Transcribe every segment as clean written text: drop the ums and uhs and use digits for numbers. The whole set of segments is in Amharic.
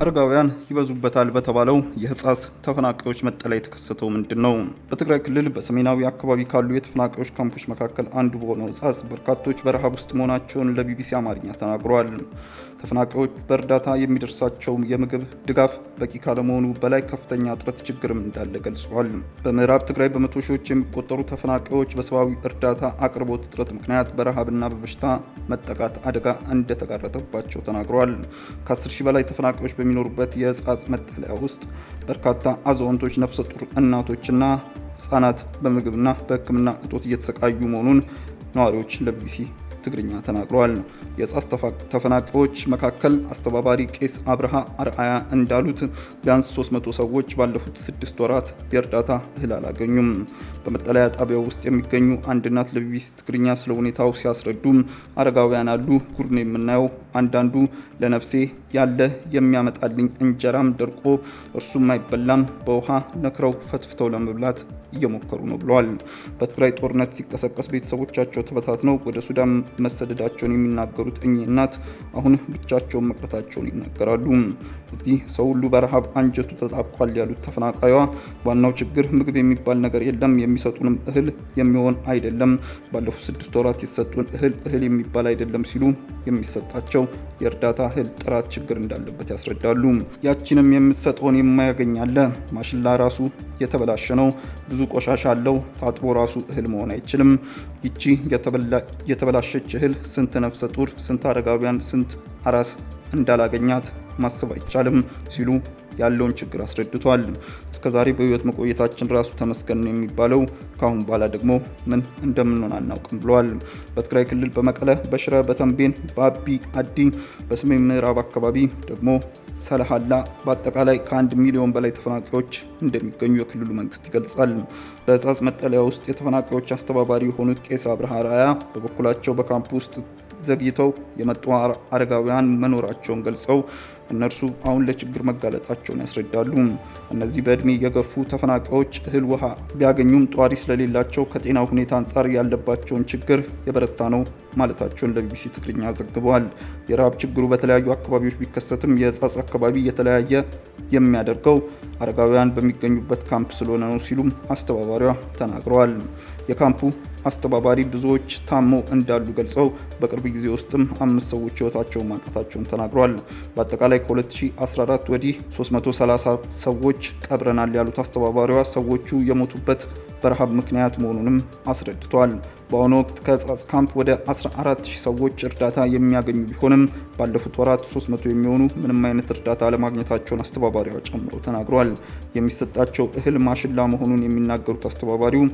አረጋውያን ይበዙበታል በተባለው የህጻጽ ተፈናቃዮች መጠለያ የተከሰተው ምንድነው? በትግራይ ክልል በሰሜናዊ አካባቢ ካሉ የተፈናቃዮች ካምፖች መካከል አንዱ በሆነው ህጻጽ በርካቶች በረሃብ ውስጥ መሆናቸውን ለቢቢሲ አማርኛ ተናግረዋል። ተፈናቃዮች በእርዳታ የሚደርሳቸው የምግብ ድጋፍ በቂ ካለመሆኑ በላይ ከፍተኛ እጥረት ችግርም እንዳለ ገልጸዋል። በምዕራብ ትግራይ በመቶ ሺዎች የሚቆጠሩ ተፈናቃዮች በሰብአዊ እርዳታ አቅርቦት እጥረት ምክንያት በረሃብና በበሽታ መጠቃት አደጋ እንደተጋረጠባቸው ተናግረዋል። ከ10 ሺህ በላይ ተፈናቃዮች በሚኖሩበት የህጻጽ መጠለያ ውስጥ በርካታ አዛውንቶች፣ ነፍሰ ጡር እናቶችና ህጻናት በምግብና በሕክምና እጦት እየተሰቃዩ መሆኑን ነዋሪዎች ለቢቢሲ ትግርኛ ተናግረዋል። የህጻጽ ተፈናቃዮች መካከል አስተባባሪ ቄስ አብርሃ አርአያ እንዳሉት ቢያንስ 300 ሰዎች ባለፉት 6 ወራት የእርዳታ እህል አላገኙም። በመጠለያ ጣቢያው ውስጥ የሚገኙ አንድ እናት ለቢቢሲ ትግርኛ ስለ ሁኔታው ሲያስረዱ አረጋውያን አሉ፣ ጉድ ነው የምናየው። አንዳንዱ ለነፍሴ ያለ የሚያመጣልኝ እንጀራም ደርቆ እርሱም አይበላም፣ በውሃ ነክረው ፈትፍተው ለመብላት እየሞከሩ ነው ብለዋል። በትግራይ ጦርነት ሲቀሰቀስ ቤተሰቦቻቸው ተበታትነው ወደ ሱዳን መሰደዳቸውን የሚናገሩት እኚህ እናት አሁን ብቻቸውን መቅረታቸውን ይናገራሉ። እዚህ ሰው ሁሉ በረሃብ አንጀቱ ተጣብቋል ያሉት ተፈናቃይዋ ዋናው ችግር ምግብ የሚባል ነገር የለም፣ የሚሰጡንም እህል የሚሆን አይደለም። ባለፉት 6 ወራት የሰጡን እህል የሚባል አይደለም ሲሉ የሚሰጣቸው የእርዳታ እህል ጥራት ችግር እንዳለበት ያስረዳሉ። ያቺንም የምትሰጠውን የማያገኝ አለ። ማሽላ ራሱ የተበላሸ ነው፣ ብዙ ቆሻሻ አለው፣ ታጥቦ ራሱ እህል መሆን አይችልም። ይቺ የተበላሸች እህል ስንት ነፍሰ ጡር፣ ስንት አረጋውያን፣ ስንት አራስ እንዳላገኛት ማሰብ አይቻልም ሲሉ ያለውን ችግር አስረድቷል። እስከዛሬ በህይወት መቆየታችን ራሱ ተመስገን ነው የሚባለው፣ ካሁን በኋላ ደግሞ ምን እንደምንሆን አናውቅም ብለዋል። በትግራይ ክልል በመቀለ፣ በሽረ፣ በተንቤን፣ በአቢ አዲ፣ በሰሜን ምዕራብ አካባቢ ደግሞ ሰለሃላ በአጠቃላይ ከ1 ሚሊዮን በላይ ተፈናቃዮች እንደሚገኙ የክልሉ መንግስት ይገልጻል። በህጻጽ መጠለያ ውስጥ የተፈናቃዮች አስተባባሪ የሆኑት ቄስ አብርሃ ራያ በበኩላቸው በካምፕ ውስጥ ዘግይተው የመጡ አረጋውያን መኖራቸውን ገልጸው እነርሱ አሁን ለችግር መጋለጣቸውን ያስረዳሉ። እነዚህ በእድሜ የገፉ ተፈናቃዮች እህል ውሃ ቢያገኙም ጧሪ ስለሌላቸው ከጤና ሁኔታ አንጻር ያለባቸውን ችግር የበረታ ነው ማለታቸውን ለቢቢሲ ትግርኛ ዘግበዋል። የረሃብ ችግሩ በተለያዩ አካባቢዎች ቢከሰትም የህጻጽ አካባቢ የተለያየ የሚያደርገው አረጋውያን በሚገኙበት ካምፕ ስለሆነ ነው ሲሉም አስተባባሪዋ ተናግረዋል። የካምፑ አስተባባሪ ብዙዎች ታመው እንዳሉ ገልጸው በቅርብ ጊዜ ውስጥም 5 ሰዎች ህይወታቸውን ማጣታቸውን ተናግረዋል። በአጠቃላይ ከ2014 ወዲህ 330 ሰዎች ቀብረናል ያሉት አስተባባሪዋ ሰዎቹ የሞቱበት በረሃብ ምክንያት መሆኑንም አስረድተዋል። በአሁኑ ወቅት ከህጻጽ ካምፕ ወደ 14000 ሰዎች እርዳታ የሚያገኙ ቢሆንም ባለፉት ወራት 300 የሚሆኑ ምንም አይነት እርዳታ አለማግኘታቸውን አስተባባሪዋ ጨምሮ ተናግረዋል። የሚሰጣቸው እህል ማሽላ መሆኑን የሚናገሩት አስተባባሪው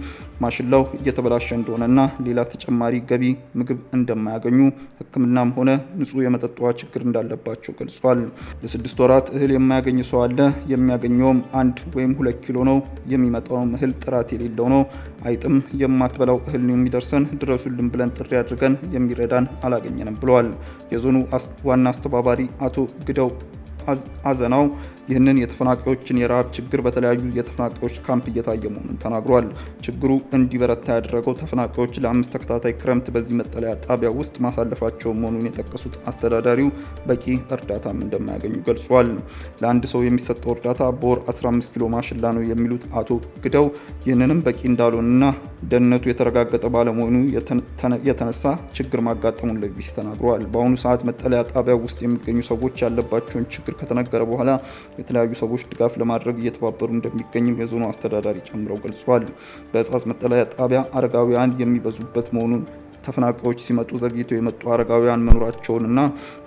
ማሽላው እየተበላሸ እንደሆነና ሌላ ተጨማሪ ገቢ ምግብ እንደማያገኙ፣ ሕክምናም ሆነ ንጹህ የመጠጥ ውሃ ችግር እንዳለባቸው ገልጿል። ለ6 ወራት እህል የማያገኝ ሰው አለ። የሚያገኘውም 1 ወይም 2 ኪሎ ነው። የሚመጣውም እህል ጥራት የሌለው ነው። አይጥም የማትበላው እህል ነው የሚደርሰን። ድረሱልን ብለን ጥሪ አድርገን የሚረዳን አላገኘንም ብለዋል። የዞኑ ዋና አስተባባሪ አቶ ግደው አዘናው ይህንን የተፈናቃዮችን የረሃብ ችግር በተለያዩ የተፈናቃዮች ካምፕ እየታየ መሆኑን ተናግሯል። ችግሩ እንዲበረታ ያደረገው ተፈናቃዮች ለ5 ተከታታይ ክረምት በዚህ መጠለያ ጣቢያ ውስጥ ማሳለፋቸው መሆኑን የጠቀሱት አስተዳዳሪው በቂ እርዳታም እንደማያገኙ ገልጿል። ለአንድ ሰው የሚሰጠው እርዳታ በወር 15 ኪሎ ማሽላ ነው የሚሉት አቶ ግደው ይህንንም በቂ እንዳልሆነና ደህንነቱ የተረጋገጠ ባለመሆኑ የተነሳ ችግር ማጋጠሙን ለቢቢሲ ተናግረዋል። በአሁኑ ሰዓት መጠለያ ጣቢያ ውስጥ የሚገኙ ሰዎች ያለባቸውን ችግር ከተነገረ በኋላ የተለያዩ ሰዎች ድጋፍ ለማድረግ እየተባበሩ እንደሚገኝም የዞኑ አስተዳዳሪ ጨምረው ገልጿል። በህጻጽ መጠለያ ጣቢያ አረጋውያን የሚበዙበት መሆኑን ተፈናቃዮች ሲመጡ ዘግይተው የመጡ አረጋውያን መኖራቸውንና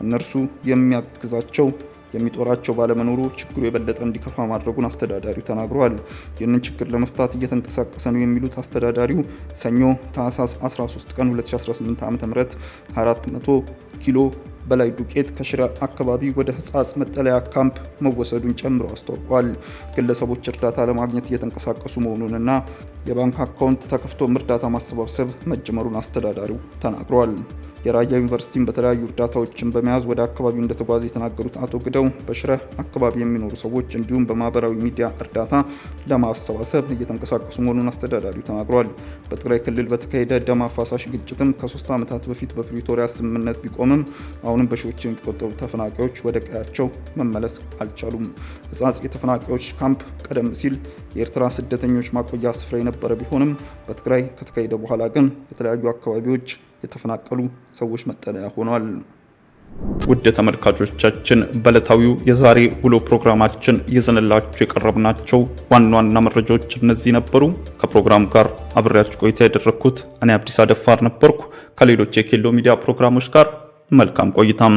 እነርሱ የሚያግዛቸው የሚጦራቸው ባለመኖሩ ችግሩ የበለጠ እንዲከፋ ማድረጉን አስተዳዳሪው ተናግረዋል። ይህንን ችግር ለመፍታት እየተንቀሳቀሰ ነው የሚሉት አስተዳዳሪው ሰኞ ታህሳስ 13 ቀን 2018 ዓ.ም 400 ኪሎ በላይ ዱቄት ከሽረ አካባቢ ወደ ህጻጽ መጠለያ ካምፕ መወሰዱን ጨምሮ አስታውቋል። ግለሰቦች እርዳታ ለማግኘት እየተንቀሳቀሱ መሆኑንና የባንክ አካውንት ተከፍቶ እርዳታ ማሰባሰብ መጀመሩን አስተዳዳሪው ተናግረዋል። የራያ ዩኒቨርሲቲን በተለያዩ እርዳታዎችን በመያዝ ወደ አካባቢው እንደተጓዘ የተናገሩት አቶ ግደው በሽረ አካባቢ የሚኖሩ ሰዎች እንዲሁም በማህበራዊ ሚዲያ እርዳታ ለማሰባሰብ እየተንቀሳቀሱ መሆኑን አስተዳዳሪው ተናግሯል። በትግራይ ክልል በተካሄደ ደም አፋሳሽ ግጭትም ከ3 ዓመታት በፊት በፕሪቶሪያ ስምምነት ቢቆምም አሁንም በሺዎች የሚቆጠሩ ተፈናቃዮች ወደ ቀያቸው መመለስ አልቻሉም። ሕጻጽ የተፈናቃዮች ካምፕ ቀደም ሲል የኤርትራ ስደተኞች ማቆያ ስፍራ የነበረ ቢሆንም በትግራይ ከተካሄደ በኋላ ግን የተለያዩ አካባቢዎች የተፈናቀሉ ሰዎች መጠለያ ሆኗል። ውድ ተመልካቾቻችን በዕለታዊው የዛሬ ውሎ ፕሮግራማችን ይዘንላችሁ የቀረብናቸው ዋና ዋና መረጃዎች እነዚህ ነበሩ። ከፕሮግራሙ ጋር አብሬያችሁ ቆይታ ያደረኩት እኔ አብዲስ አደፋር ነበርኩ። ከሌሎች የኬሎ ሚዲያ ፕሮግራሞች ጋር መልካም ቆይታም